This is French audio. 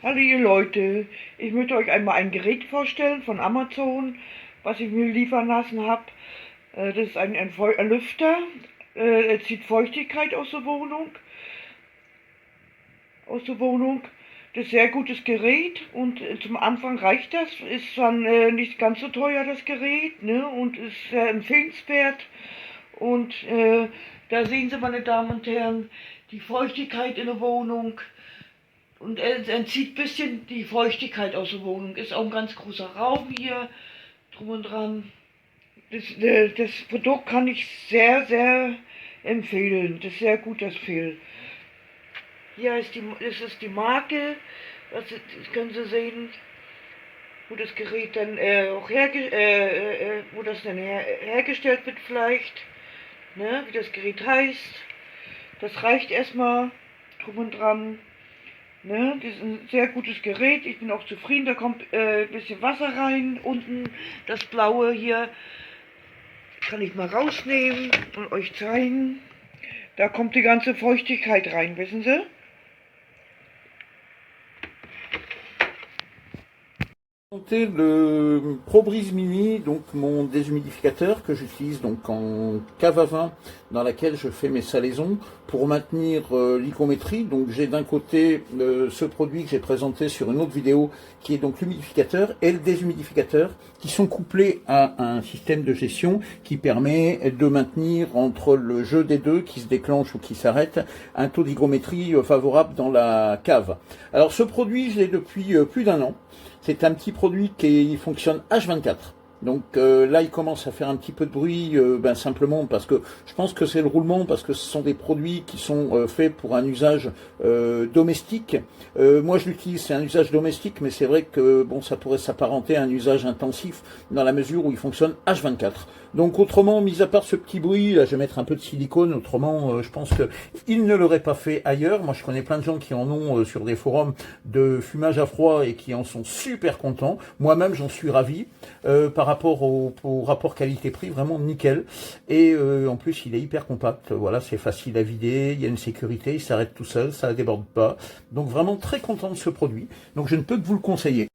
Hallo ihr Leute, ich möchte euch einmal ein Gerät vorstellen von Amazon, was ich mir liefern lassen habe. Das ist ein Lüfter, er zieht Feuchtigkeit aus der Wohnung. Das ist ein sehr gutes Gerät und zum Anfang reicht das, ist dann nicht ganz so teuer das Gerät, ne? Und ist sehr empfehlenswert. Und da sehen Sie, meine Damen und Herren, die Feuchtigkeit in der Wohnung. Und er entzieht ein bisschen die Feuchtigkeit aus der Wohnung. Ist auch ein ganz großer Raum hier drum und dran. Das Produkt kann ich sehr, sehr empfehlen. Das ist sehr gut, das Fell. Hier ist die Marke. Das können Sie sehen, wo das Gerät dann hergestellt wird vielleicht. Ne, wie das Gerät heißt. Das reicht erstmal drum und dran. Ne, das ist ein sehr gutes Gerät, ich bin auch zufrieden, da kommt ein bisschen Wasser rein, unten das blaue hier kann ich mal rausnehmen und euch zeigen, da kommt die ganze Feuchtigkeit rein, wissen Sie? Le Breeze Mini, donc mon déshumidificateur que j'utilise donc en cave à vin dans laquelle je fais mes salaisons pour maintenir l'hygrométrie. Donc j'ai d'un côté ce produit que j'ai présenté sur une autre vidéo qui est donc l'humidificateur et le déshumidificateur qui sont couplés à un système de gestion qui permet de maintenir entre le jeu des deux qui se déclenche ou qui s'arrête un taux d'hygrométrie favorable dans la cave. Alors ce produit je l'ai depuis plus d'un an. C'est un petit produit qui fonctionne H24. Donc là, il commence à faire un petit peu de bruit, simplement parce que je pense que c'est le roulement, parce que ce sont des produits qui sont faits pour un usage domestique. Moi, je l'utilise, c'est un usage domestique, mais c'est vrai que bon, ça pourrait s'apparenter à un usage intensif dans la mesure où il fonctionne H24. Donc autrement, mis à part ce petit bruit, là, je vais mettre un peu de silicone. Autrement, je pense que il ne l'aurait pas fait ailleurs. Moi, je connais plein de gens qui en ont sur des forums de fumage à froid et qui en sont super contents. Moi-même, j'en suis ravi par rapport au rapport qualité-prix, vraiment nickel. Et en plus, il est hyper compact. Voilà, c'est facile à vider. Il y a une sécurité, il s'arrête tout seul, ça ne déborde pas. Donc vraiment très content de ce produit. Donc je ne peux que vous le conseiller.